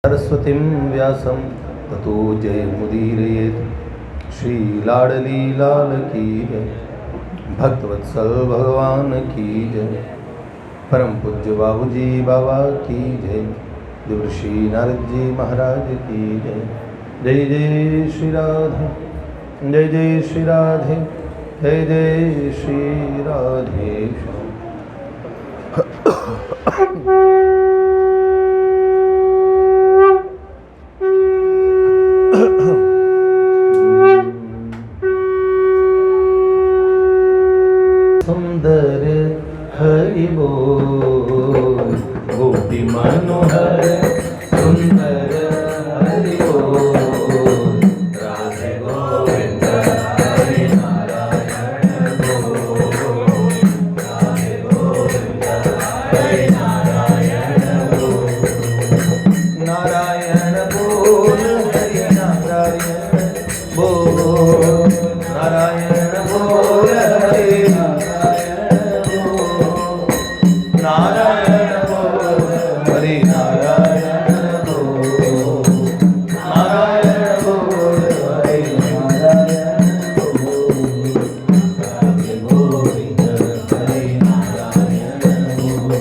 सरस्वतीं व्यासं ततो जयमुदीरयेत्। श्री लाडली लाल की जय, भक्तवत्सल भगवान की जय, परम पूज्य बाबूजी बाबा की जय, देवर्षि नारद जी महाराज की जय। जय जय श्री राधे, जय जय श्री राधे, जय जय श्री राधे। सुंदर हरि बोल, गोपी मनोहर सुंदर हरि बोल, राधे गोविंद हरि नारायण बोल, राधे गोविंद हरि नारायण बोल, नारायण बोल हरि नारायण बोल, नारायण बोल हरि नारायण बोल हरि नारायण बोल, नारायण बोल हरि नारायण बोल, राधे गोविंद हरि नारायण बोल,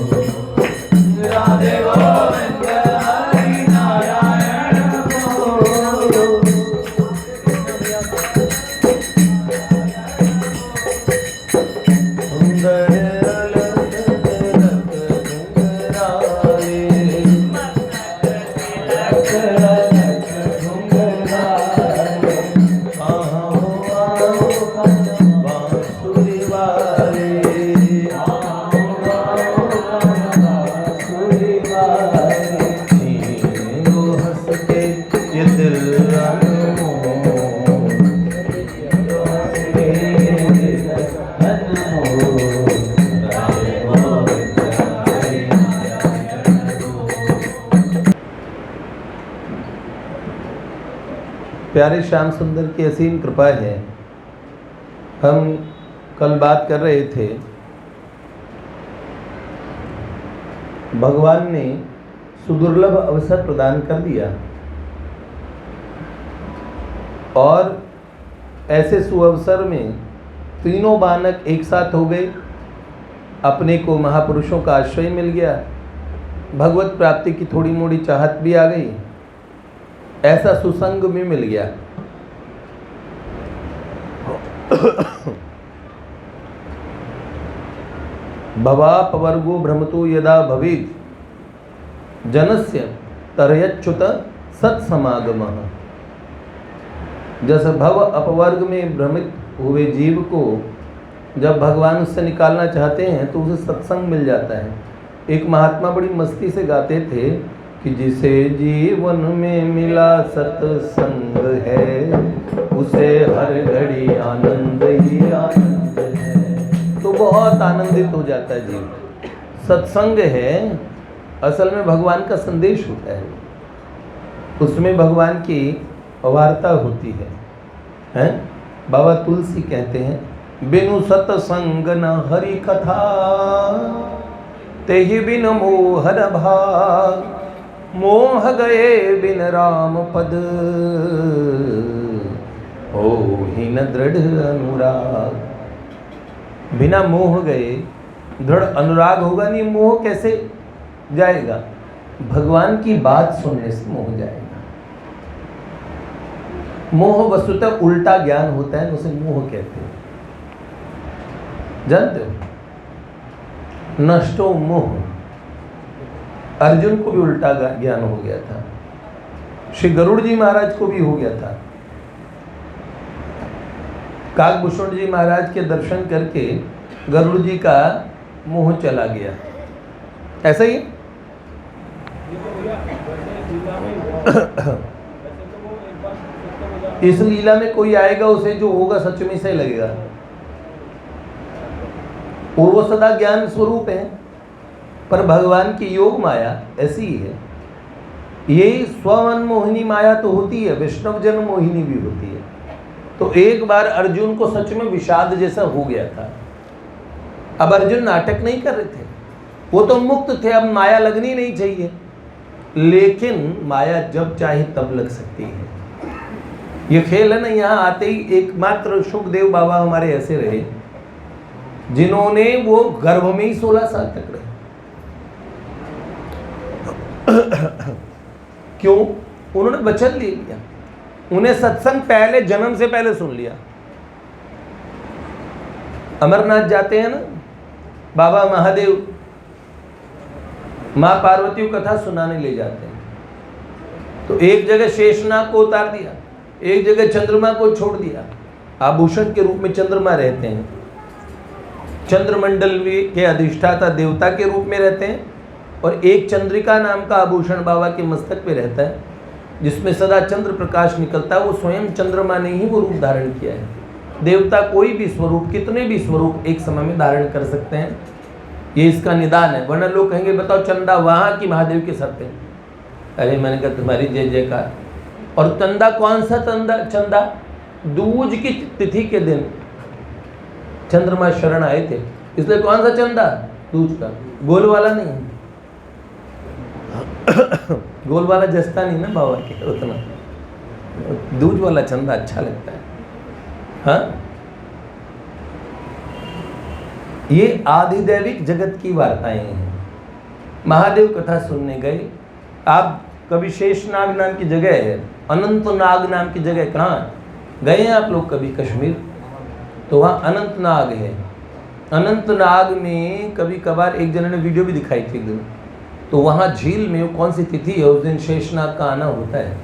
राधे गोविंद हरि नारायण बोल। सुंदर प्यारे श्याम सुंदर की असीम कृपा है। हम कल बात कर रहे थे, भगवान ने सुदुर्लभ अवसर प्रदान कर दिया और ऐसे सुअवसर में तीनों बालक एक साथ हो गए। अपने को महापुरुषों का आश्रय मिल गया, भगवत प्राप्ति की थोड़ी मोड़ी चाहत भी आ गई, ऐसा सुसंग में मिल गया। भवापवर्गो भ्रमतो यदा भवेत् जनस्य तरयच्युत सत्समागमः। जैसे भव अपवर्ग में भ्रमित हुए जीव को जब भगवान उससे निकालना चाहते हैं तो उसे सत्संग मिल जाता है। एक महात्मा बड़ी मस्ती से गाते थे कि जिसे जीवन में मिला सत्संग है, उसे हर घड़ी आनंद ही आनंद है। तो बहुत आनंदित हो जाता है जीव। सत्संग है, असल में भगवान का संदेश होता है, उसमें भगवान की वार्ता होती है, हैं? बाबा तुलसी कहते हैं, बिनु सत्संग न हरि कथा, तेहि बिन मोहन भाग, मोह गए बिन राम पद, हो ही न दृढ़ अनुराग। बिना मोह गए दृढ़ अनुराग होगा नहीं। मोह कैसे जाएगा? भगवान की बात सुनने से मोह जाएगा। मोह वस्तुतः उल्टा ज्ञान होता है, उसे मोह कहते हैं, जानते हो? नष्टो मोह। अर्जुन को भी उल्टा ज्ञान हो गया था, श्री गरुड़ जी महाराज को भी हो गया था। काकभूषण जी महाराज के दर्शन करके गरुड़ जी का मोह चला गया। ऐसा ही इस लीला में कोई आएगा, उसे जो होगा सच में से लगेगा, और वो सदा ज्ञान स्वरूप है। पर भगवान की योग माया ऐसी ही है। ये स्वमन मोहिनी माया तो होती है, वैष्णव जन मोहिनी भी होती है। तो एक बार अर्जुन को सच में विषाद जैसा हो गया था। अब अर्जुन नाटक नहीं कर रहे थे, वो तो मुक्त थे, अब माया लगनी नहीं चाहिए। लेकिन माया जब चाहे तब लग सकती है। ये खेल है ना, यहाँ आते ही एकमात्र सुखदेव बाबा हमारे ऐसे रहे जिन्होंने वो गर्भ में ही 16 साल तक रहे। क्यों? उन्होंने वचन ले लिया, उन्हें सत्संग पहले जन्म से पहले सुन लिया। अमरनाथ जाते हैं ना, बाबा महादेव माँ पार्वती को कथा सुनाने ले जाते हैं, तो एक जगह शेषनाग को उतार दिया, एक जगह चंद्रमा को छोड़ दिया। आभूषण के रूप में चंद्रमा रहते हैं, चंद्रमंडल के अधिष्ठाता देवता के रूप में रहते हैं, और एक चंद्रिका नाम का आभूषण बाबा के मस्तक पे रहता है, जिसमें सदा चंद्र प्रकाश निकलता है। वो स्वयं चंद्रमा ने ही वो रूप धारण किया है। देवता कोई भी स्वरूप, कितने भी स्वरूप एक समय में धारण कर सकते हैं, ये इसका निदान है। वरना लोग कहेंगे बताओ चंदा वहाँ की महादेव के सर पे। अरे मैंने कहा तुम्हारी जय जयकार। और चंदा कौन सा चंदा? दूज की तिथि के दिन चंद्रमा शरण आए थे, इसलिए कौन सा चंदा? दूज का, गोल वाला नहीं। गोल वाला जस्ता नहीं ना बाबा के उतना, दूज वाला चंदा अच्छा लगता है। हाँ, ये आधिदैविक जगत की वार्ताएं हैं। महादेव कथा सुनने गए आप, कभी शेषनाग नाम की जगह है, अनंतनाग नाम की जगह, कहाँ गए हैं आप लोग कभी? कश्मीर, तो वहाँ अनंतनाग है। अनंतनाग में कभी कभार एक जने ने वीडियो भी दिखाई थी एक दिन, तो वहाँ झील में कौन सी तिथि है उस दिन शेषनाग का आना होता है।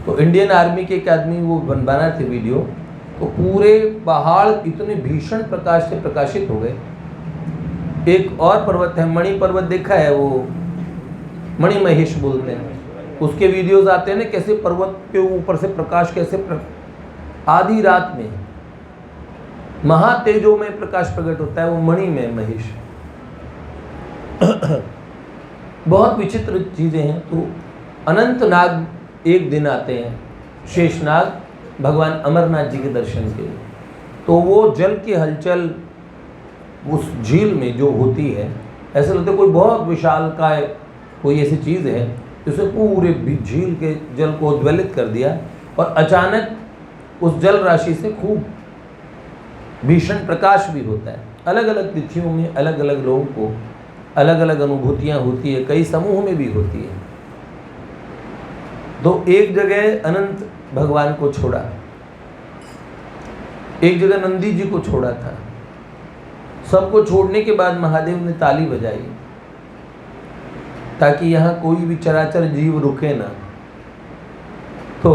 तो इंडियन आर्मी के एक आदमी वो बना थे वीडियो, तो पूरे पहाड़ इतने भीषण प्रकाश से प्रकाशित हो गए। एक और पर्वत है, मणि पर्वत देखा है, वो मणि महेश बोलते हैं, उसके वीडियोस आते हैं ना, कैसे पर्वत के ऊपर से प्रकाश कैसे आधी रात में महातेजो में प्रकाश प्रकट होता है, वो मणि में महेश। बहुत विचित्र चीजें हैं। तो अनंतनाग एक दिन आते हैं शेषनाग भगवान अमरनाथ जी के दर्शन के लिए, तो वो जल की हलचल उस झील में जो होती है, ऐसा लगता है कोई बहुत विशालकाय कोई ऐसी चीज़ है जिसने पूरे झील के जल को उद्वेलित कर दिया, और अचानक उस जल राशि से खूब भीषण प्रकाश भी होता है। अलग अलग तिथियों में अलग अलग लोगों को अलग अलग अनुभूतियाँ होती है, कई समूह में भी होती है। तो एक जगह अनंत भगवान को छोड़ा, एक जगह नंदी जी को छोड़ा था। सबको छोड़ने के बाद महादेव ने ताली बजाई ताकि यहाँ कोई भी चराचर जीव रुके ना। तो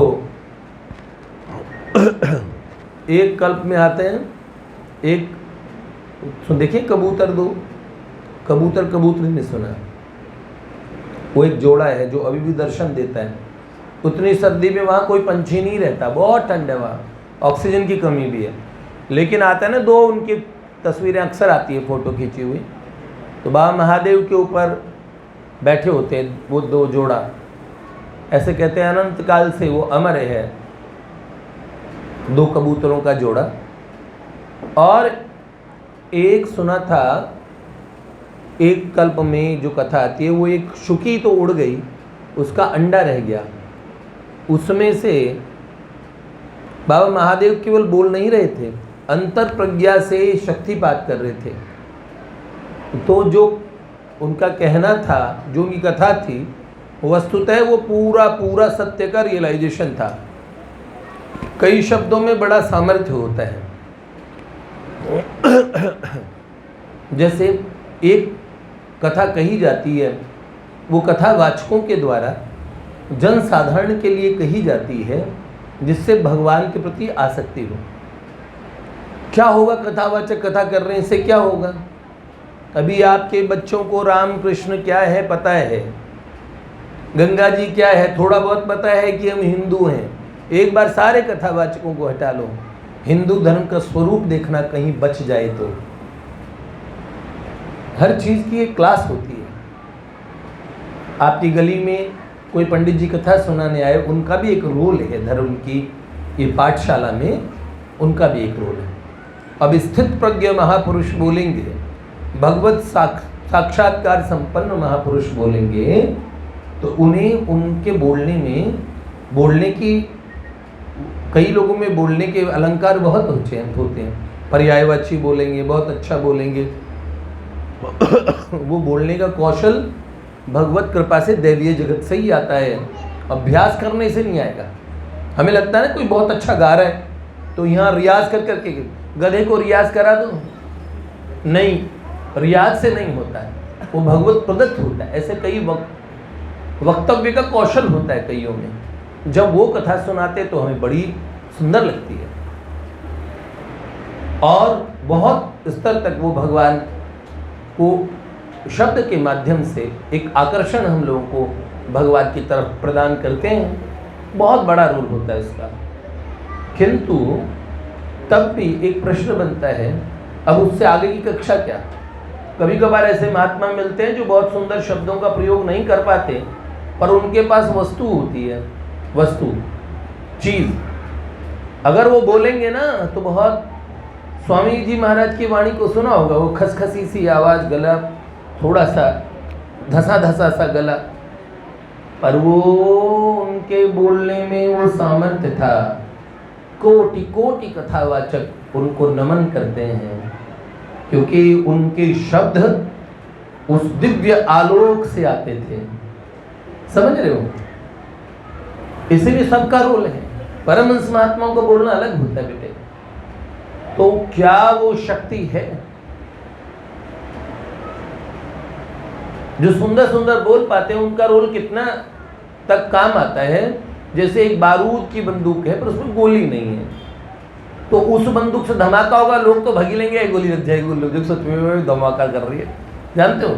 एक कल्प में आते हैं, एक तो देखिए कबूतर, दो कबूतर कबूतरी ने सुना, वो एक जोड़ा है जो अभी भी दर्शन देता है। उतनी सर्दी में वहाँ कोई पंछी नहीं रहता, बहुत ठंड है वहाँ, ऑक्सीजन की कमी भी है, लेकिन आता है ना दो, उनकी तस्वीरें अक्सर आती है फोटो खींची हुई। तो बाबा महादेव के ऊपर बैठे होते हैं वो दो जोड़ा, ऐसे कहते हैं अनंत काल से वो अमर है, दो कबूतरों का जोड़ा। और एक सुना था, एक कल्प में जो कथा आती है, वो एक शुकी तो उड़ गई, उसका अंडा रह गया, उसमें से बाबा महादेव केवल बोल नहीं रहे थे, अंतर प्रज्ञा से शक्तिपात कर रहे थे। तो जो उनका कहना था, जो उनकी कथा थी, वस्तुतः वो पूरा पूरा सत्य का रियलाइजेशन था। कई शब्दों में बड़ा सामर्थ्य होता है। जैसे एक कथा कही जाती है, वो कथा वाचकों के द्वारा जन साधारण के लिए कही जाती है, जिससे भगवान के प्रति आसक्ति हो। क्या होगा? कथावाचक कथा कर रहे हैं, इससे क्या होगा? अभी आपके बच्चों को राम कृष्ण क्या है पता है, गंगा जी क्या है थोड़ा बहुत पता है कि हम हिंदू हैं। एक बार सारे कथावाचकों को हटा लो, हिंदू धर्म का स्वरूप देखना कहीं बच जाए तो। हर चीज़ की एक क्लास होती है। आपकी गली में कोई पंडित जी कथा सुनाने आए, उनका भी एक रोल है धर्म की ये पाठशाला में, उनका भी एक रोल है। अब स्थित प्रज्ञ महापुरुष बोलेंगे, भगवत साक्षात्कार संपन्न महापुरुष बोलेंगे तो उन्हें उनके बोलने की, कई लोगों में बोलने के अलंकार बहुत होते हैं, पर्यायवाची बोलेंगे, बहुत अच्छा बोलेंगे। वो बोलने का कौशल भगवत कृपा से दैवीय जगत से ही आता है, अभ्यास करने से नहीं आएगा। हमें लगता है ना कोई बहुत अच्छा गा रहा है तो यहाँ रियाज कर करके, गधे को रियाज करा दो, नहीं, रियाज से नहीं होता है, वो भगवत प्रदत्त होता है। ऐसे कई वक्तव्य का कौशल होता है कईयों में, जब वो कथा सुनाते तो हमें बड़ी सुंदर लगती है और बहुत स्तर तक वो भगवान को शब्द के माध्यम से एक आकर्षण हम लोगों को भगवान की तरफ प्रदान करते हैं। बहुत बड़ा रोल होता है इसका। किंतु तब भी एक प्रश्न बनता है, अब उससे आगे की कक्षा क्या? कभी कभार ऐसे महात्मा मिलते हैं जो बहुत सुंदर शब्दों का प्रयोग नहीं कर पाते, पर उनके पास वस्तु होती है, वस्तु, चीज़। अगर वो बोलेंगे ना तो बहुत, स्वामी जी महाराज की वाणी को सुना होगा, वो खसखसी सी आवाज़, गला थोड़ा सा धसा धसा सा गला, पर वो उनके बोलने में वो सामर्थ्य था। कोटि कोटि कथावाचक उनको नमन करते हैं, क्योंकि उनके शब्द उस दिव्य आलोक से आते थे। समझ रहे हो? इसीलिए सबका रोल है। परमहंस महात्माओं को बोलना अलग होता है बेटे। तो क्या वो शक्ति है जो सुंदर सुंदर बोल पाते हैं? उनका रोल कितना तक काम आता है? जैसे एक बारूद की बंदूक है पर उसमें गोली नहीं है, तो उस बंदूक से धमाका होगा, लोग तो भगी लेंगे, गोली लग जाएगी, लोग जो सच में धमाका कर रही है, जानते हो?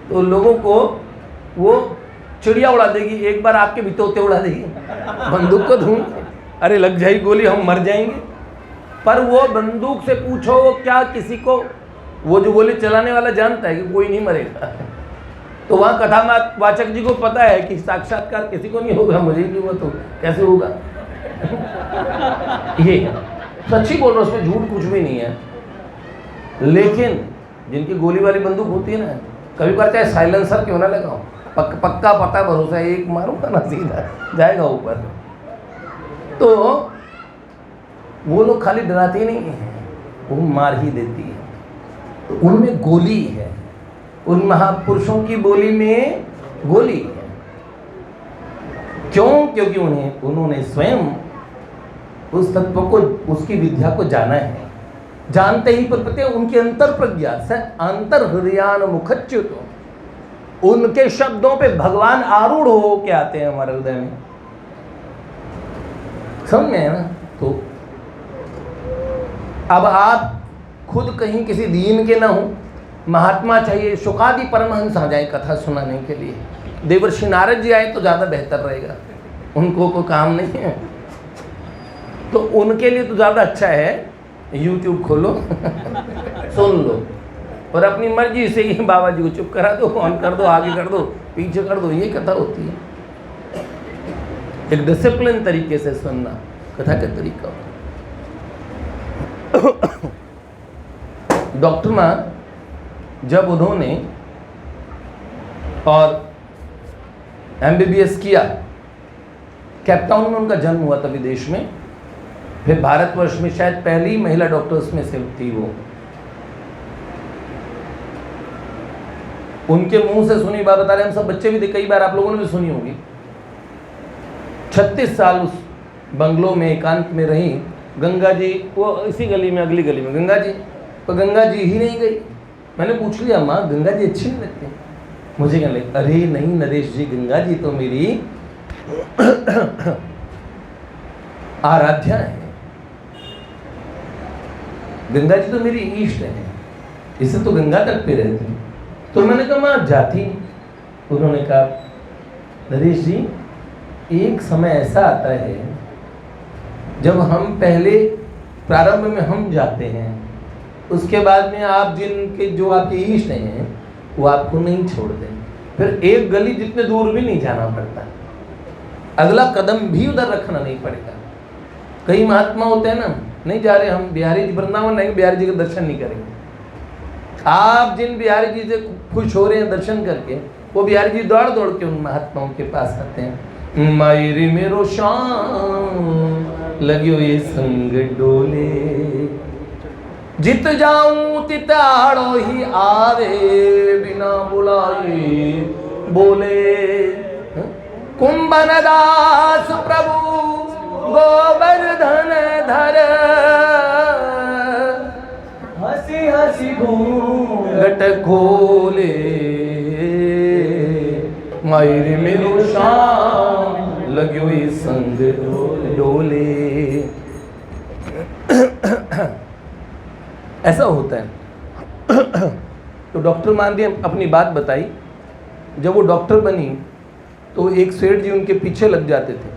तो लोगों को वो चिड़िया उड़ा देगी, एक बार आपके बितौते उड़ा देगी, बंदूक को धूम, अरे लग जाएगी गोली, हम मर जाएंगे। पर वो बंदूक से पूछो, वो क्या किसी को, वो जो गोली चलाने वाला जानता है कि कोई नहीं मरेगा। तो वहाँ कथावाचक जी को पता है कि साक्षात्कार किसी को नहीं होगा, मुझे नहीं हुआ तो कैसे होगा। ये सच्ची बोल रहा हूँ, उसमें झूठ कुछ भी नहीं है। लेकिन जिनकी गोली वाली बंदूक होती है ना, कभी कहते हैं साइलेंसर क्यों ना लगाओ, पक्का पता भरोसा है, एक मारूंगा ना सीधा जाएगा ऊपर। तो वो लोग खाली डराते नहीं हैं, वो मार ही देती है। तो उनमें गोली है, उन महापुरुषों की बोली में गोली है। क्यों? क्योंकि उन्होंने स्वयं उस तत्व को, उसकी विद्या को जाना है। जानते ही पर उनके अंतर प्रज्ञा से अंतर हृदयान मुखच्युत, उनके शब्दों पे भगवान आरूढ़ हो के आते हैं हमारे हृदय में। समझ में है ना? तो अब आप खुद कहीं किसी दीन के ना हो, महात्मा चाहिए, शुकादि परमहंस आ जाए कथा सुनाने के लिए, देवर्षि नारद जी आए तो ज़्यादा बेहतर रहेगा, उनको कोई काम नहीं है तो उनके लिए तो ज़्यादा अच्छा है YouTube खोलो सुन लो, और अपनी मर्जी से ही बाबा जी को चुप करा दो, ऑन कर दो, आगे कर दो, पीछे कर दो, ये कथा होती है। एक डिसिप्लिन तरीके से सुनना कथा का तरीका होता है। डॉक्टर माँ जब उन्होंने और MBBS किया, कैपटाउन में उनका जन्म हुआ था विदेश में, फिर भारतवर्ष में शायद पहली महिला डॉक्टर्स में से थी वो। उनके मुंह से सुनी बात बता रहे, हम सब बच्चे भी थे, कई बार आप लोगों ने भी सुनी होगी। 36 साल उस बंगलो में एकांत में रही। गंगा जी, वो इसी गली में, अगली गली में गंगा जी, तो गंगा जी ही नहीं गई। मैंने पूछ लिया, माँ गंगा जी अच्छी नहीं लगती? मुझे कहने लगे, अरे नहीं नरेश जी, गंगा जी तो मेरी आराध्या है, गंगा जी तो मेरी इष्ट है, इसे तो गंगा तक पे रहती। तो मैंने कहा माँ जाती? उन्होंने कहा, नरेश जी एक समय ऐसा आता है जब हम पहले प्रारंभ में हम जाते हैं, उसके बाद में आप जिनके जो आपके इष्ट हैं वो आपको नहीं छोड़ते, फिर एक गली जितने दूर भी नहीं जाना पड़ता, अगला कदम भी उधर रखना नहीं पड़ेगा। कई महात्मा होते हैं ना, नहीं जा रहे हम बिहारी जी, वृंदावन नहीं, बिहारी जी के दर्शन नहीं करेंगे। आप जिन बिहारी जी से खुश हो रहे हैं दर्शन करके, वो बिहारी जी दौड़ दौड़ के उन महात्माओं के पास आते हैं। मायरी मेरो शाम लगियो ये संग डोले, जित जाऊं तित आड़ो ही आवे, बिना बुलाए बोले। कुंभन दास प्रभु गोवर्धन धर, हसी हसी घूंघट खोले, मायरे मेरो शाम लगियो ये संग डोले। ऐसा होता है। तो डॉक्टर मान दी अपनी बात बताई। जब वो डॉक्टर बनी तो एक सेठ जी उनके पीछे लग जाते थे,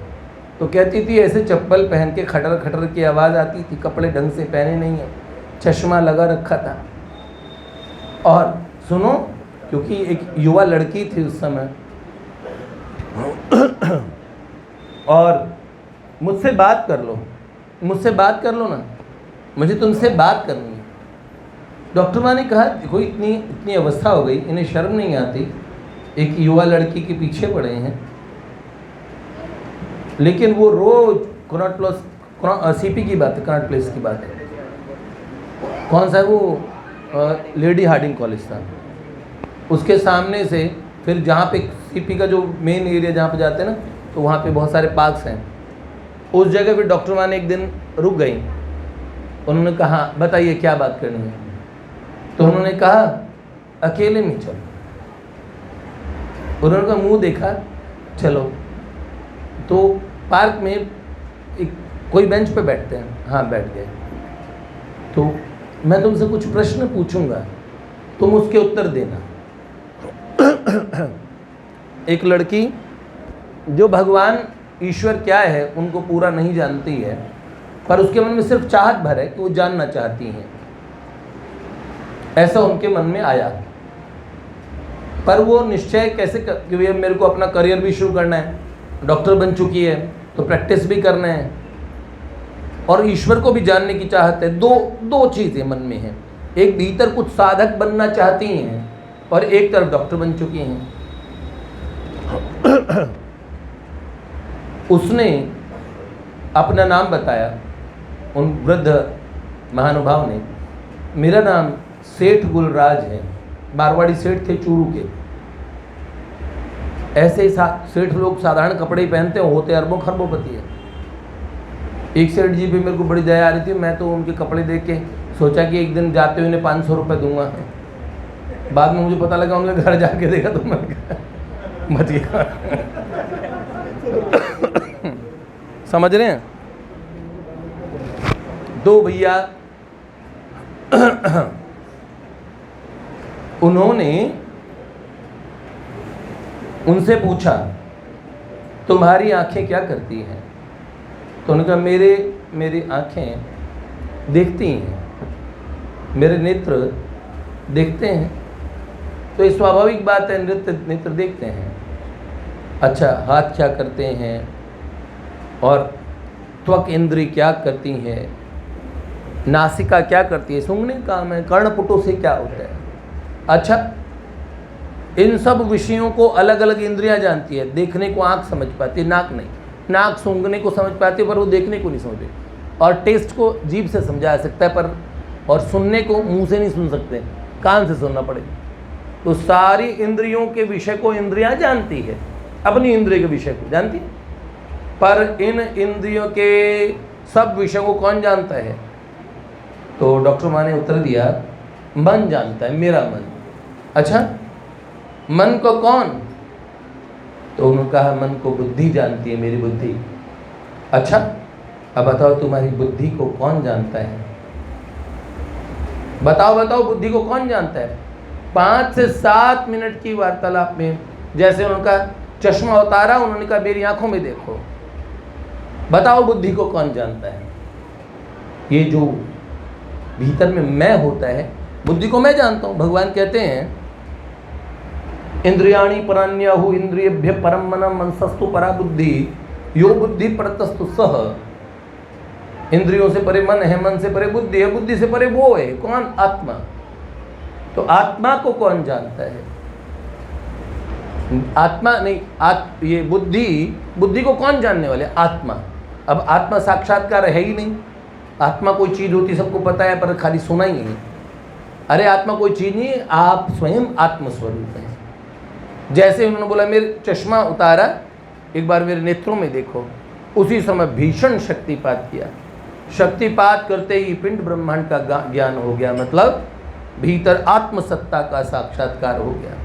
तो कहती थी ऐसे चप्पल पहन के खटर खटर की आवाज़ आती थी, कपड़े ढंग से पहने नहीं है, चश्मा लगा रखा था। और सुनो, क्योंकि एक युवा लड़की थी उस समय, और मुझसे बात कर लो ना, मुझे तुमसे बात करनी है। डॉक्टर माँ ने कहा देखो इतनी अवस्था हो गई, इन्हें शर्म नहीं आती, एक युवा लड़की के पीछे पड़े हैं, लेकिन वो रोज कनॉट प्लस सीपी की बात है, कनॉट प्लेस की बात है, कौन सा है वो लेडी हार्डिंग कॉलेज था, उसके सामने से फिर जहाँ पे सीपी का जो मेन एरिया जहाँ पे जाते हैं ना, तो वहाँ पे बहुत सारे पार्क्स हैं, उस जगह पे डॉक्टर माँ ने एक दिन रुक गई। उन्होंने कहा बताइए क्या बात करनी है। तो उन्होंने कहा अकेले में चलो। उन्होंने कहा मुँह देखा चलो। तो पार्क में एक कोई बेंच पे बैठते हैं, हाँ बैठ गए। तो मैं तुमसे कुछ प्रश्न पूछूंगा, तुम उसके उत्तर देना। एक लड़की जो भगवान ईश्वर क्या है उनको पूरा नहीं जानती है, पर उसके मन में सिर्फ चाहत भर है कि वो जानना चाहती हैं, ऐसा उनके मन में आया। पर वो निश्चय कैसे कि भैया मेरे को अपना करियर भी शुरू करना है, डॉक्टर बन चुकी है तो प्रैक्टिस भी करना है, और ईश्वर को भी जानने की चाहत है। दो चीज़ें मन में हैं, एक भीतर कुछ साधक बनना चाहती हैं और एक तरफ डॉक्टर बन चुकी हैं। उसने अपना नाम बताया उन वृद्ध महानुभाव ने, मेरा नाम सेठ गुलराज है, मारवाड़ी सेठ थे चूरू के। ऐसे ही सेठ लोग साधारण कपड़े ही पहनते हैं, होते अरबों खरबोपति है। एक सेठ जी भी मेरे को बड़ी दया आ रही थी, मैं तो उनके कपड़े देख के सोचा कि एक दिन जाते हुए उन्हें 500 रुपये दूंगा। बाद में मुझे पता लगा उनके घर जाके देखा तो मैं मच गया। समझ रहे हैं? दो भैया उन्होंने उनसे पूछा तुम्हारी आंखें क्या करती हैं? तो उन्होंने कहा मेरी आंखें देखती हैं, मेरे नेत्र देखते हैं। तो ये स्वाभाविक बात है, नेत्र देखते हैं। अच्छा, हाथ क्या करते हैं और त्वक इंद्री क्या करती है, नासिका क्या करती है, सूंघने का काम है, कर्णपुटों से क्या होता है। अच्छा, इन सब विषयों को अलग अलग इंद्रियां जानती है। देखने को आँख समझ पाती है, नाक नहीं। नाक सूंघने को समझ पाती है पर वो देखने को नहीं समझती, और टेस्ट को जीभ से समझा सकता है पर, और सुनने को मुंह से नहीं सुन सकते, कान से सुनना पड़ेगा। तो सारी इंद्रियों के विषय को इंद्रियां जानती है, अपनी इंद्रिय के विषय को जानती है, पर इन इंद्रियों के सब विषय को कौन जानता है? तो डॉक्टर माँ ने उत्तर दिया मन जानता है, मेरा मन। अच्छा, मन को कौन? तो उन्होंने कहा मन को बुद्धि जानती है, मेरी बुद्धि। अच्छा, अब बताओ तुम्हारी बुद्धि को कौन जानता है? बताओ बुद्धि को कौन जानता है? 5 से 7 मिनट की वार्तालाप में जैसे उनका चश्मा उतारा, उन्होंने कहा मेरी आंखों में देखो, बताओ बुद्धि को कौन जानता है? ये जो भीतर में मैं होता है, बुद्धि को मैं जानता हूँ। भगवान कहते हैं इंद्रियाणि परान्याहु इंद्रियभ्य परम मनम मनसस्तु परा बुद्धि यो बुद्धि परतस्तु सह। इंद्रियों से परे मन है, मन से परे बुद्धि है, बुद्धि से परे वो है कौन? आत्मा। तो आत्मा को कौन जानता है? आत्मा नहीं, ये बुद्धि को कौन जानने वाले? आत्मा। अब आत्मा साक्षात्कार है ही नहीं। आत्मा कोई चीज़ होती सबको पता है, पर खाली सुना ही नहीं। अरे आत्मा कोई चीज़ नहीं, आप स्वयं आत्मस्वरूप हैं। जैसे उन्होंने बोला मेरे चश्मा उतारा, एक बार मेरे नेत्रों में देखो, उसी समय भीषण शक्तिपात किया। शक्तिपात करते ही पिंड ब्रह्मांड का ज्ञान हो गया, मतलब भीतर आत्मसत्ता का साक्षात्कार हो गया।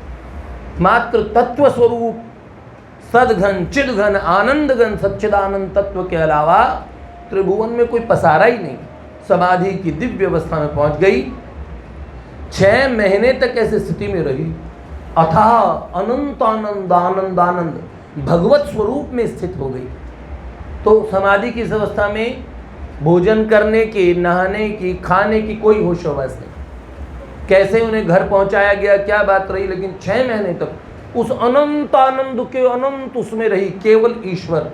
मात्र तत्व स्वरूप सदघन चिदघन आनंद घन सच्चिदानंद तत्व के अलावा त्रिभुवन में कोई पसारा ही नहीं। समाधि की दिव्य अवस्था में पहुंच गई। 6 महीने तक ऐसी स्थिति में रही। अथाह अनंत आनंद आनंद आनंद भगवत स्वरूप में स्थित हो गई। तो समाधि की इस अवस्था में भोजन करने की, नहाने की, खाने की कोई होश हवास नहीं। कैसे उन्हें घर पहुंचाया गया, क्या बात रही, लेकिन 6 महीने तक उस अनंत आनंद के अनंत उसमें रही। केवल ईश्वर,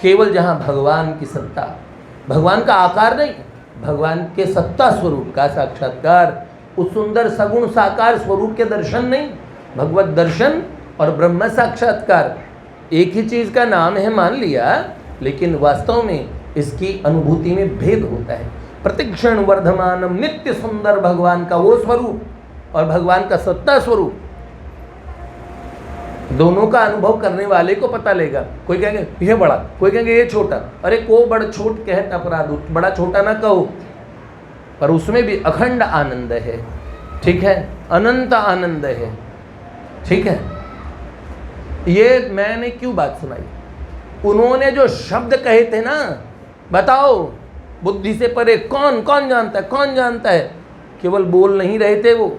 केवल जहाँ भगवान की सत्ता, भगवान का आकार नहीं, भगवान के सत्ता स्वरूप का साक्षात्कार, उस सुंदर सगुण साकार स्वरूप के दर्शन नहीं, भगवत दर्शन और ब्रह्म साक्षात्कार एक ही चीज़ का नाम है मान लिया, लेकिन वास्तव में इसकी अनुभूति में भेद होता है। प्रतिक्षण वर्धमानम नित्य सुंदर भगवान का वो स्वरूप और भगवान का सत्ता स्वरूप, दोनों का अनुभव करने वाले को पता लगेगा। कोई कहेंगे ये बड़ा, कोई कहेंगे ये छोटा। अरे को बड़ छोट कहत अपराध, बड़ा छोटा ना कहो, पर उसमें भी अखंड आनंद है। ठीक है, अनंत आनंद है। ठीक है, ये मैंने क्यों बात सुनाई? उन्होंने जो शब्द कहे थे ना, बताओ बुद्धि से परे कौन कौन जानता है, कौन जानता है? केवल बोल नहीं रहे थे वो,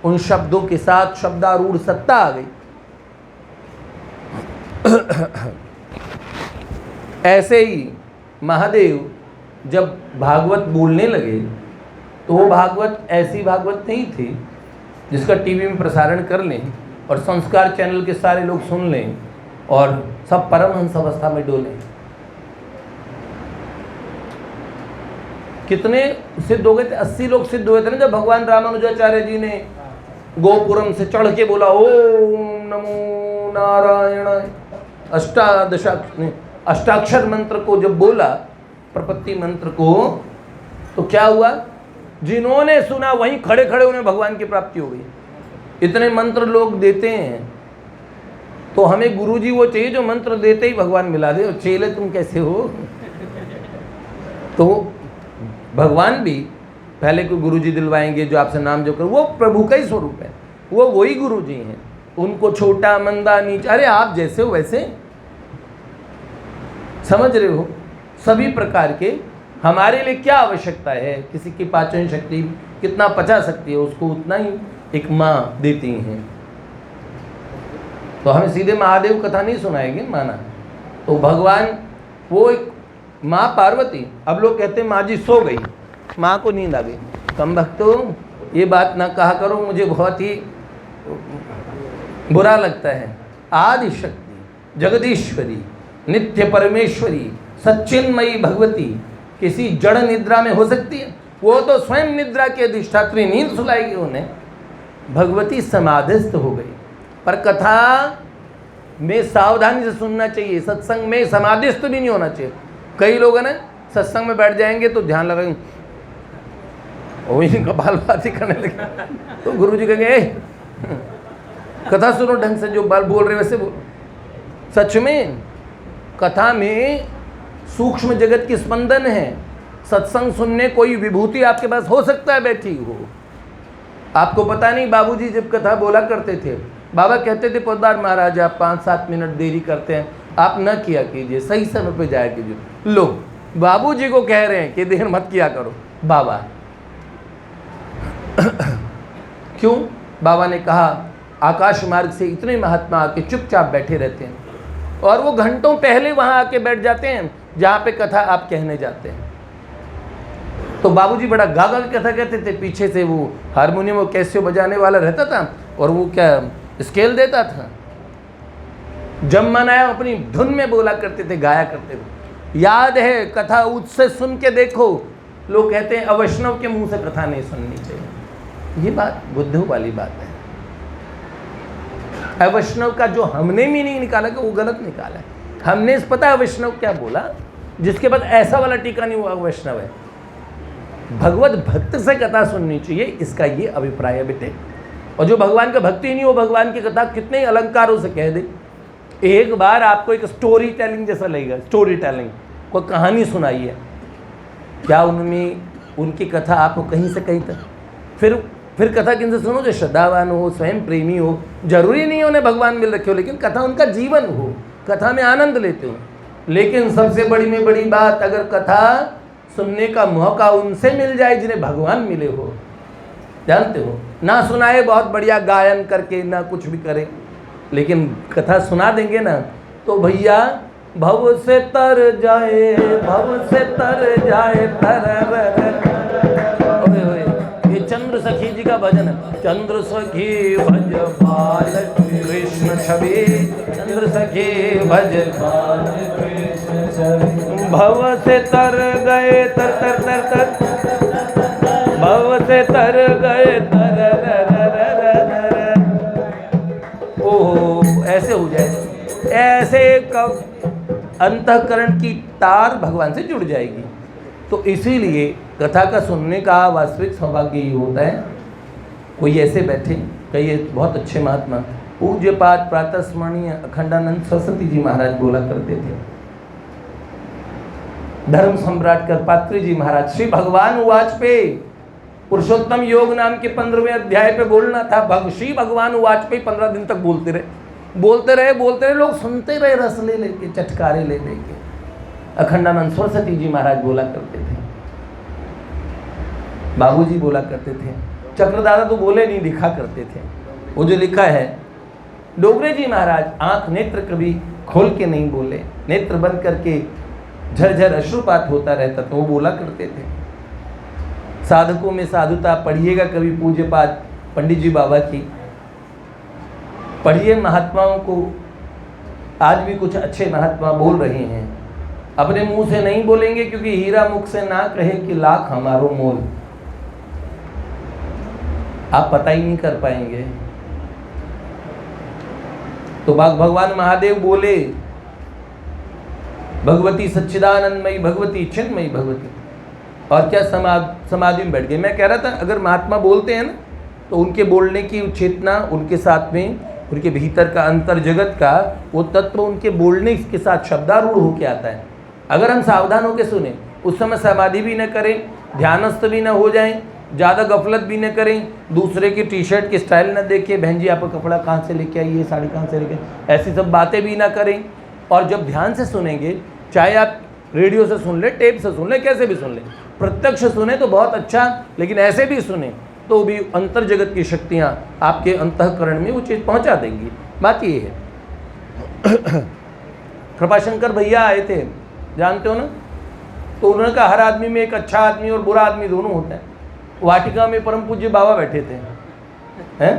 उन शब्दों के साथ शब्दारूढ़ सत्ता आ गई। ऐसे ही महादेव जब भागवत बोलने लगे तो वो भागवत ऐसी भागवत नहीं थी जिसका टीवी में प्रसारण कर लें और संस्कार चैनल के सारे लोग सुन लें और सब परमहंस अवस्था में डोलें। कितने सिद्ध हो गए थे? 80 लोग सिद्ध हुए थे ना, जब भगवान रामानुजाचार्य जी ने गोपुरम से चढ़ के बोला ओम नमो नारायण, अष्टाक्षर मंत्र को जब बोला, प्रपत्ति मंत्र को, तो क्या हुआ? जिन्होंने सुना वहीं खड़े खड़े उन्हें भगवान की प्राप्ति हो गई। इतने मंत्र लोग देते हैं, तो हमें गुरुजी वो चाहिए जो मंत्र देते ही भगवान मिला दे। और चेले तुम कैसे हो? तो भगवान भी पहले कोई गुरुजी दिलवाएंगे जो आपसे नाम जो कर, वो प्रभु का ही स्वरूप है, वो वही गुरुजी हैं। उनको छोटा मंदा नीचा, अरे आप जैसे हो वैसे, समझ रहे हो? सभी प्रकार के हमारे लिए क्या आवश्यकता है, किसी की पाचन शक्ति कितना पचा सकती है, उसको उतना ही एक माँ देती हैं। तो हमें सीधे महादेव कथा नहीं सुनाएंगे, माना तो भगवान वो एक माँ पार्वती। अब लोग कहते हैं माँ जी सो गई, माँ को नींद आ गई। कम भक्तों, ये बात ना कहा करो, मुझे बहुत ही बुरा लगता है। आदि शक्ति जगदीश्वरी नित्य परमेश्वरी सच्चिन्मयी भगवती किसी जड़ निद्रा में हो सकती है? वो तो स्वयं निद्रा की अधिष्ठात्री, नींद सुलाएगी उन्हें। भगवती समाधिस्थ हो गई। पर कथा में सावधानी से सुनना चाहिए, सत्संग में समाधिस्थ भी नहीं होना चाहिए। कई लोग है ना सत्संग में बैठ जाएंगे तो ध्यान लगाएंगे, वही कपालभाति करने लगे, तो गुरुजी कहेंगे कथा सुनो ढंग से, जो बाल बोल रहे वैसे बोल। सच में कथा में सूक्ष्म जगत की स्पंदन है। सत्संग सुनने कोई विभूति आपके पास हो सकता है बैठी हो, आपको पता नहीं। बाबूजी जब कथा बोला करते थे, बाबा कहते थे पोदार महाराज आप 5-7 मिनट देरी करते हैं, आप न किया कीजिए, सही समय पे जाया कीजिए। लो बाबूजी को कह रहे हैं कि देर मत किया करो। बाबा क्यों? बाबा ने कहा आकाश मार्ग से इतने महात्मा आके चुपचाप बैठे रहते हैं और वो घंटों पहले वहाँ आके बैठ जाते हैं जहाँ पे कथा आप कहने जाते हैं। तो बाबूजी बड़ा गागा की कथा कहते थे, पीछे से वो हारमोनियम और कैसियो बजाने वाला रहता था और वो क्या स्केल देता था। जब मन आया अपनी धुन में बोला करते थे, गाया करते थे। याद है कथा उससे सुन के देखो। लोग कहते हैं अवैष्णव के मुंह से कथा नहीं सुननी चाहिए, ये बात बुद्धू वाली बात है। अवैष्णव का जो हमने मीनिंग निकाला कि वो गलत निकाला है। हमने पता है वैष्णव क्या बोला, जिसके बाद ऐसा वाला टीका नहीं हुआ वैष्णव है। भगवत भक्त से कथा सुननी चाहिए, इसका ये अभिप्राय है बेटे। और जो भगवान का भक्ति ही नहीं हो, भगवान की कथा कितने ही अलंकारों से कह दे। एक बार आपको एक स्टोरी टेलिंग जैसा लगेगा, स्टोरी टेलिंग, कोई कहानी सुनाई है, क्या उनमें उनकी कथा आपको कहीं से कहीं तक, फिर कथा किन से सुनो, जो श्रद्धावान हो, स्वयं प्रेमी हो। जरूरी नहीं उन्हें भगवान मिल रखे हो, लेकिन कथा उनका जीवन हो, कथा में आनंद लेते हो। लेकिन सबसे बड़ी में बड़ी बात, अगर कथा सुनने का मौका उनसे मिल जाए जिन्हें भगवान मिले हो, जानते हो, ना सुनाए बहुत बढ़िया गायन करके, ना कुछ भी करे, लेकिन कथा सुना देंगे ना, तो भैया भव से तर जाए, भव से तर जाए तर। ये चंद्र सखी जी का भजन है। चंद्र सखी भज बाल कृष्ण छवि, चंद्र सखी भज बाल कृष्ण छवि। भव से तर गए तर तर तर तर, भव से तर गए तर ओह, ऐसे हो जाए, ऐसे कब अंतःकरण की तार भगवान से जुड़ जाएगी। तो इसीलिए कथा का सुनने का वास्तविक सौभाग्य ये होता है। कोई ऐसे बैठे, कई बहुत अच्छे महात्मा, पूज्य पाठ प्रातः स्मरणीय अखंडानंद सरस्वती जी महाराज बोला करते थे, धर्म सम्राट करपात्री जी महाराज, श्री भगवान उवाच पे पुरुषोत्तम योग नाम के 15वें अध्याय पे बोलना था। श्री भगवान उवाच पे 15 दिन तक बोलते रहे, लोग सुनते रहे, रस ले लेके, चटकारे ले लेके। अखंडानंद सरस्वती जी महाराज बोला करते थे, बाबूजी बोला करते थे, चक्रदादा तो बोले नहीं, लिखा करते थे। वो जो लिखा है, डोगरे जी महाराज आंख नेत्र कभी खोल के नहीं बोले, नेत्र बंद करके झरझर अश्रुपात होता रहता, तो वो बोला करते थे। साधकों में साधुता, पढ़िएगा कभी पूज्य पाठ पंडित जी बाबा की, पढ़िए महात्माओं को। आज भी कुछ अच्छे महात्मा बोल रहे हैं, अपने मुंह से नहीं बोलेंगे, क्योंकि हीरा मुख से ना कहे कि लाख हमारो मोल, आप पता ही नहीं कर पाएंगे। तो भगवान महादेव बोले, भगवती सच्चिदानंदमयी भगवती चिन्मयी भगवती, और क्या समाधि में बैठ गए। मैं कह रहा था, अगर महात्मा बोलते हैं ना, तो उनके बोलने की चेतना, उनके साथ में उनके भीतर का अंतर जगत का वो तत्व उनके बोलने के साथ शब्दारूढ़ होके आता है। अगर हम सावधान होकर सुने, उस समय समाधि भी न करें, ध्यानस्थ भी न हो जाएं, ज़्यादा गफलत भी न करें, दूसरे की टी शर्ट की स्टाइल न देखें, बहन जी आपका कपड़ा कहाँ से लेके आई, ये साड़ी कहाँ से लेके, ऐसी सब बातें भी ना करें। और जब ध्यान से सुनेंगे, चाहे आप रेडियो से सुन ले, टेप से सुन ले, कैसे भी सुन ले, प्रत्यक्ष सुने तो बहुत अच्छा, लेकिन ऐसे भी सुने तो भी अंतर जगत की शक्तियाँ आपके अंतःकरण में वो चीज़ पहुँचा देंगी। बात ये है। कृपाशंकर भैया आए थे, जानते हो ना, तो उन्होंने कहा हर आदमी में एक अच्छा आदमी और बुरा आदमी दोनों होता है। वाटिका में परम पूज्य बाबा बैठे थे, हैं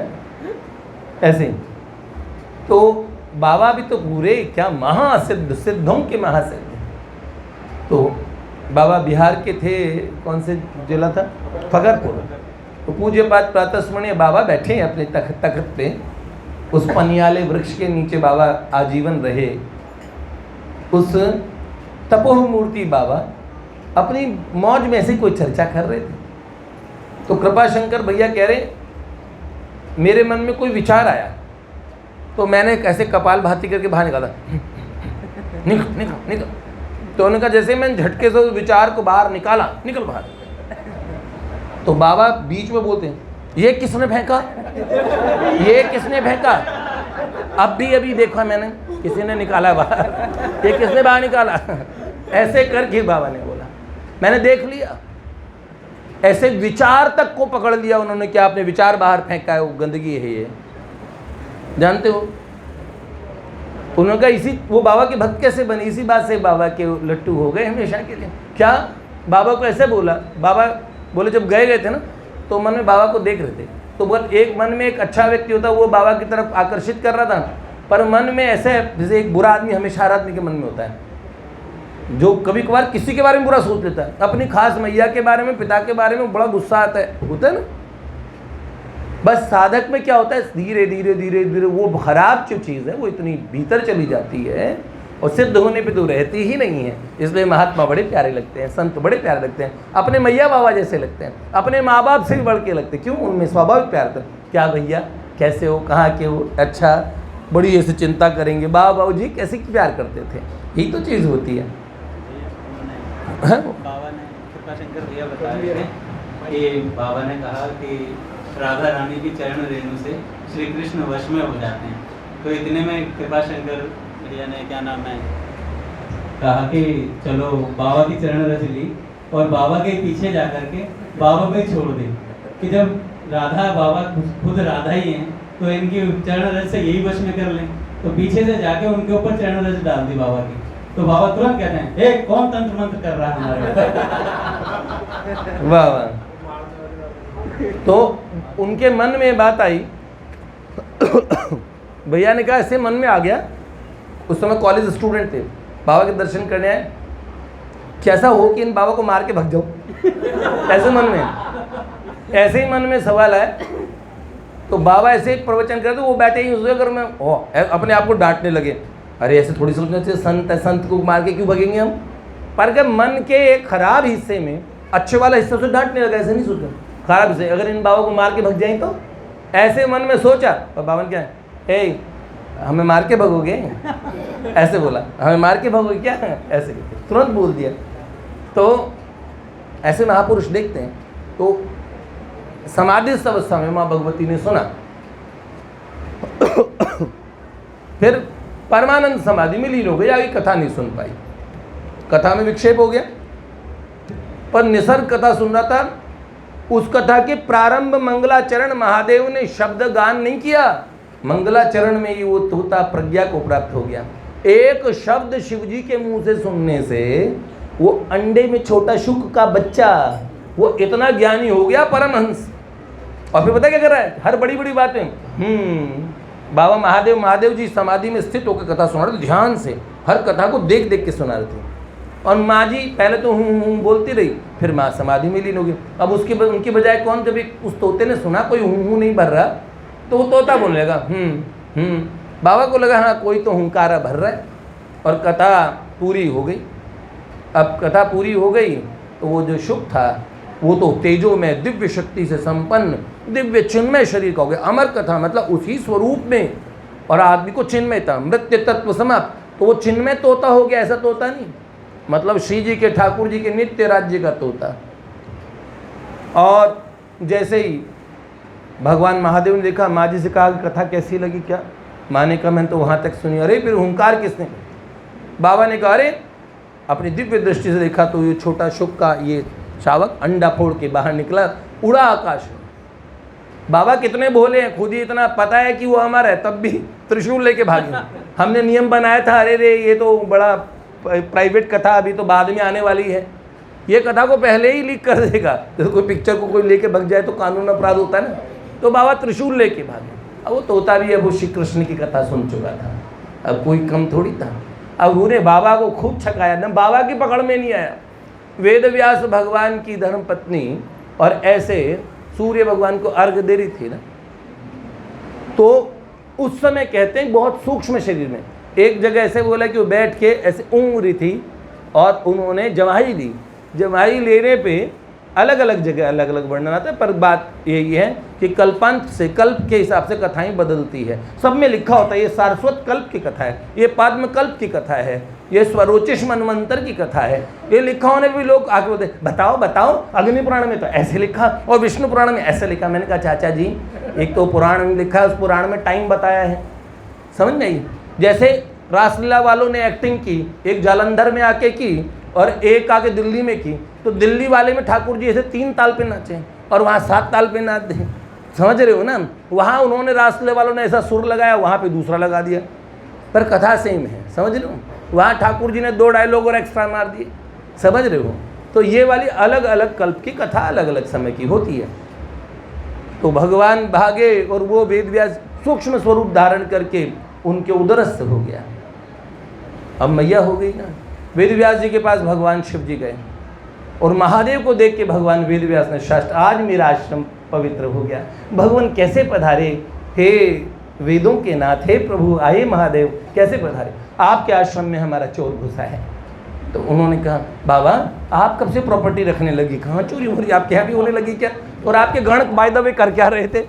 ऐसे। तो बाबा भी तो पूरे क्या महासिद्ध, सिद्धों के महासिद्ध। तो बाबा बिहार के थे, कौन से जिला था, फगरपुर। तो पूज्य पाठ प्रातः स्मरणीय बाबा बैठे हैं अपने तख्त पे, उस पनियाले वृक्ष के नीचे बाबा आजीवन रहे। उस तपोह मूर्ति बाबा अपनी मौज में ऐसी कोई चर्चा कर रहे थे। तो कृपाशंकर भैया कह रहे, मेरे मन में कोई विचार आया, तो मैंने कैसे कपाल भाती करके बाहर निकाला, निकल निकल निकल। तो उन्होंने कहा जैसे मैंने झटके से उस विचार को बाहर निकाला, निकल बाहर। तो बाबा बीच में बोलते हैं, ये किसने फेंका, ये किसने फेंका, अभी देखा मैंने, किसी ने निकाला बाहर, ये किसने बाहर निकाला। ऐसे करके बाबा ने बोला, मैंने देख लिया। ऐसे विचार तक को पकड़ लिया उन्होंने, क्या आपने विचार बाहर फेंका है, वो गंदगी है ये, जानते हो। उन्होंने कहा इसी, वो बाबा के भक्त कैसे बने, इसी बात से बाबा के लट्टू हो गए हमेशा के लिए। क्या बाबा को ऐसे बोला, बाबा बोले जब गए थे ना, तो मन में बाबा को देख रहे थे, तो बोल एक मन में एक अच्छा व्यक्ति होता है, वो बाबा की तरफ आकर्षित कर रहा था, पर मन में ऐसे जैसे एक बुरा आदमी हमेशा हर आदमी के मन में होता है, जो कभी कभार किसी के बारे में बुरा सोच लेता है, अपनी खास मैया के बारे में, पिता के बारे में बड़ा गुस्सा आता है, होता है ना। बस साधक में क्या होता है, धीरे धीरे धीरे धीरे वो खराब जो चीज़ है वो इतनी भीतर चली जाती है और सिद्ध होने पे तो रहती ही नहीं है। इसलिए महात्मा बड़े प्यारे लगते हैं, संत बड़े प्यारे लगते हैं, अपने मैया बाबा जैसे लगते हैं, अपने माँ बाप से भी बढ़ के लगते हैं। क्यों? उनमें स्वाभाविक प्यार था। क्या भैया कैसे हो, कहाँ के हो, अच्छा, बड़ी ऐसे चिंता करेंगे, बाबा जी कैसे प्यार करते थे, यही तो चीज़ होती है। बाबा ने कृपाशंकर भैया बता रहे थे कि बाबा ने कहा कि राधा रानी की चरण रेणु से श्री कृष्ण वश में हो जाते हैं। तो इतने में कृपाशंकर भैया ने क्या नाम है कहा कि चलो बाबा की चरण रज ली और बाबा के पीछे जाकर के बाबा पे छोड़ दी कि जब राधा बाबा खुद राधा ही हैं तो इनकी चरण रज से यही वश में कर लें। तो पीछे से जाके उनके ऊपर चरण रज डाल दी बाबा की। तो बाबा तुरंत कहते हैं, ए कौन तंत्र मंत्र कर रहा है हमारे। वाह वाह। तो उनके मन में बात आई, भैया ने कहा ऐसे मन में आ गया, उस समय कॉलेज स्टूडेंट थे, बाबा के दर्शन करने आए, कैसा हो कि इन बाबा को मार के भाग जाओ। ऐसे मन में, ऐसे ही मन में सवाल आया। तो बाबा ऐसे ही प्रवचन करते, वो बैठे ही उसके घर में अपने आप को डांटने लगे, अरे ऐसे थोड़ी सोचना चाहिए, संत है, संत को मार के क्यों भगेंगे हम। पर जब मन के एक खराब हिस्से में अच्छे वाला हिस्सा से डांटने लगा, ऐसे नहीं सोचा, खराब हिस्से, अगर इन बाबा को मार के भग जाए तो, ऐसे मन में सोचा। और बाबा ने क्या है, ए हमें मार के भगोगे, ऐसे बोला, हमें मार के भगोगे क्या, ऐसे तुरंत बोल दिया। तो ऐसे महापुरुष देखते हैं। तो समाधिस्थ अवस्था में माँ भगवती ने सुना, फिर परमानंद समाधि में लीन हो गई, आगे कथा नहीं सुन पाई, कथा में विक्षेप हो गया। पर निसर्ग कथा सुन रहा था, उस कथा के प्रारंभ मंगलाचरण महादेव ने शब्द गान नहीं किया, मंगलाचरण में ही वो तोता प्रज्ञा को प्राप्त हो गया। एक शब्द शिवजी के मुंह से सुनने से वो अंडे में छोटा शुक का बच्चा वो इतना ज्ञानी हो गया, परमहंस। और फिर पता क्या कर रहा है, हर बड़ी बड़ी बातें बाबा महादेव जी समाधि में स्थित होकर कथा सुना रहे थे, ध्यान से हर कथा को देख देख के सुना रहे थे। और माँ जी पहले तो हूँ बोलती रही, फिर माँ समाधि में लीन हो गई। अब उनकी बजाय कौन, जब उस तोते ने सुना कोई हूँ नहीं भर रहा, तो वो तोता बोलने लगा बाबा को लगा हाँ कोई तो हुंकारा भर रहा है, और कथा पूरी हो गई। अब कथा पूरी हो गई तो वो जो शुक था वो तो तेजो में दिव्य शक्ति से संपन्न दिव्य चिन्मय शरीर का हो गया। अमर कथा मतलब उसी स्वरूप में, और आदमी को चिन्मयता मृत्य तत्व समाप्त, तो वो चिन्मय तोता हो गया, ऐसा तोता नहीं, मतलब श्री जी के ठाकुर जी के नित्य राज्य का तोता। और जैसे ही भगवान महादेव ने देखा, माँ जी से कहा कथा कैसी लगी, क्या, माँ ने कहा मैंने तो वहाँ तक सुनी। अरे फिर हुंकार किसने, बाबा ने कहा अरे अपनी दिव्य दृष्टि से देखा तो ये छोटा शुक का ये शावक अंडा फोड़ के बाहर निकला, उड़ा आकाश में। बाबा कितने भोले हैं, खुद ही इतना पता है कि वो अमर है, तब भी त्रिशूल लेके भागे। हमने नियम बनाया था, अरे रे ये तो बड़ा प्राइवेट कथा अभी तो बाद में आने वाली है, ये कथा को पहले ही लीक कर देगा। तो कोई पिक्चर को कोई लेके भग जाए तो कानून अपराध होता है ना, तो बाबा त्रिशूल लेके भागे। अब वो तोता भी अब श्री कृष्ण की कथा सुन चुका था, अब कोई कम थोड़ी था। अब उन्हें बाबा को खूब छकाया, न बाबा की पकड़ में नहीं आया। वेद व्यास भगवान की धर्म पत्नी और ऐसे सूर्य भगवान को अर्घ दे रही थी ना, तो उस समय कहते हैं बहुत सूक्ष्म शरीर में एक जगह ऐसे बोला कि वो बैठ के ऐसे ऊँग रही थी और उन्होंने जमाई ली। जमाई लेने पे अलग अलग जगह अलग अलग वर्णन आता है, पर बात यही है कि कल्पांत से कल्प के हिसाब से कथाएं बदलती है। सब में लिखा होता है ये सारस्वत कल्प की कथा है, ये पद्म कल्प की कथा है, ये स्वरोचिष मनवंतर की कथा है। ये लिखा होने पर भी लोग आगे बोलते बताओ बताओ, अग्नि पुराण में तो ऐसे लिखा और विष्णु पुराण में ऐसे लिखा। मैंने कहा चाचा जी एक तो पुराण में लिखा है, उस पुराण में टाइम बताया है, समझ नहीं। जैसे रासलीला वालों ने एक्टिंग की, एक जालंधर में आके की और एक आके दिल्ली में की, तो दिल्ली वाले में ठाकुर जी ऐसे 3 ताल पे नाचे और वहाँ 7 ताल पे नाच दे, समझ रहे हो ना। वहाँ उन्होंने रासलीला वालों ने ऐसा सुर लगाया, वहाँ पे दूसरा लगा दिया, पर कथा सेम है, समझ रहे हो। वहाँ ठाकुर जी ने 2 डायलॉग और एक्स्ट्रा मार दिए, समझ रहे हो। तो ये वाली अलग अलग कल्प की कथा अलग अलग समय की होती है। तो भगवान भागे और वो वेद व्यास सूक्ष्म स्वरूप धारण करके उनके उदरस्थ हो गया। अब मैया हो गई ना। वेद व्यास जी के पास भगवान शिव जी गए और महादेव को देख के भगवान वेद व्यास ने शास्त्र, आज मेरा आश्रम पवित्र हो गया। भगवान कैसे पधारे, हे वेदों के नाथ, हे प्रभु, आए महादेव, कैसे पधारे? आपके आश्रम में हमारा चोर घुसा है। तो उन्होंने कहा, बाबा आप कब से प्रॉपर्टी रखने लगी, कहाँ चोरी हो रही, आपके यहाँ भी होने लगी क्या? और आपके गण बाय द वे कर क्या रहे थे?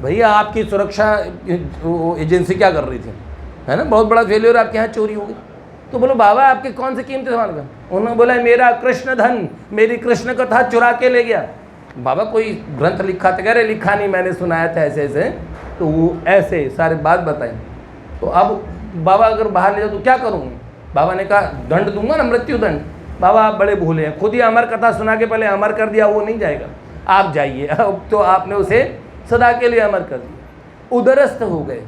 भैया आपकी सुरक्षा एजेंसी क्या कर रही थी, है ना, बहुत बड़ा फेलियर, आपके यहाँ चोरी हो गई। तो बोलो बाबा आपके कौन से कीमती सामान का? उन्होंने बोला मेरा कृष्ण धन, मेरी कृष्ण कथा चुरा के ले गया। बाबा कोई ग्रंथ लिखा था? कह रहे लिखा नहीं, मैंने सुनाया था ऐसे ऐसे। तो वो ऐसे सारे बात बताई। तो अब बाबा अगर बाहर ले जाओ तो क्या करूँगा? बाबा ने कहा दंड दूंगा ना, मृत्यु दंड। बाबा आप बड़े भूले हैं, खुद ही अमर कथा सुना के पहले अमर कर दिया, वो नहीं जाएगा, आप जाइए। अब तो आपने उसे सदा के लिए अमर कर दिया। उदरस्थ हो गए,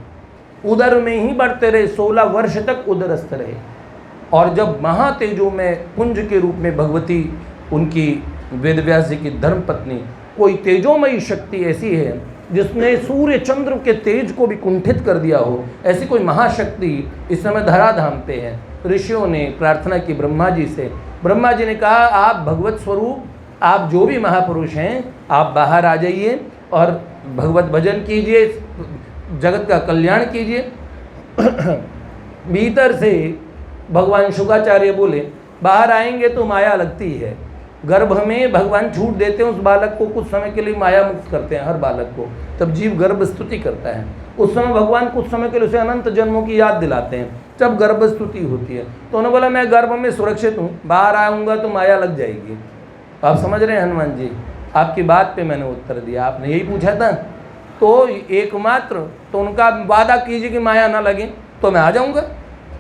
उदर में ही बढ़ते रहे, 16 वर्ष तक उदरस्थ रहे। और जब महातेजो में पुंज के रूप में भगवती, उनकी वेदव्यास जी की धर्मपत्नी, कोई तेजोमयी शक्ति ऐसी है जिसने सूर्य चंद्र के तेज को भी कुंठित कर दिया हो, ऐसी कोई महाशक्ति इस समय धराधाम पे है। ऋषियों ने प्रार्थना की ब्रह्मा जी से। ब्रह्मा जी ने कहा आप भगवत स्वरूप, आप जो भी महापुरुष हैं, आप बाहर आ जाइए और भगवत भजन कीजिए, जगत का कल्याण कीजिए। भीतर से भगवान शुक्राचार्य बोले बाहर आएंगे तो माया लगती है, गर्भ में भगवान छूट देते हैं उस बालक को, कुछ समय के लिए माया मुक्त करते हैं हर बालक को, तब जीव गर्भ स्तुति करता है। उस समय भगवान कुछ समय के लिए उसे अनंत जन्मों की याद दिलाते हैं, जब गर्भ स्तुति होती है। तो उन्होंने बोला मैं गर्भ में सुरक्षित हूँ, बाहर आऊँगा तो माया लग जाएगी। आप समझ रहे हैं हनुमान जी, आपकी बात पे मैंने उत्तर दिया, आपने यही पूछा था। तो एकमात्र तो उनका वादा कीजिए कि माया ना लगे तो मैं आ जाऊँगा।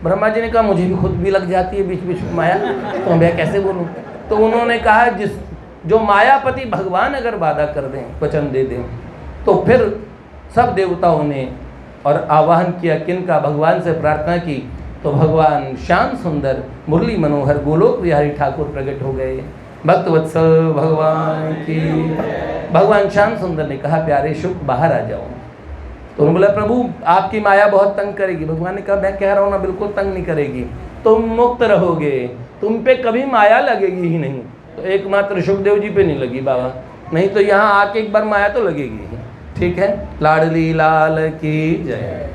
ब्रह्मा जी ने कहा मुझे भी खुद भी लग जाती है बीच बीच में माया, तो मैं कैसे बोलूँ? तो उन्होंने कहा जो मायापति भगवान अगर वादा कर दें, वचन दे दें, तो फिर सब देवताओं ने और आवाहन किया, किनका? भगवान से प्रार्थना की। तो भगवान श्याम सुंदर मुरली मनोहर गोलोक बिहारी ठाकुर प्रकट हो गए। भक्तवत्सल भगवान की। भगवान श्याम सुंदर ने कहा प्यारे शुक बाहर आ जाओ। तो उन्होंने बोला प्रभु आपकी माया बहुत तंग करेगी। भगवान ने कहा मैं कह रहा हूँ ना, बिल्कुल तंग नहीं करेगी, तुम मुक्त रहोगे, तुम पे कभी माया लगेगी ही नहीं। तो एकमात्र सुखदेव जी पे नहीं लगी बाबा, नहीं तो यहाँ आके एक बार माया तो लगेगी ही। ठीक है, लाडली लाल की जय।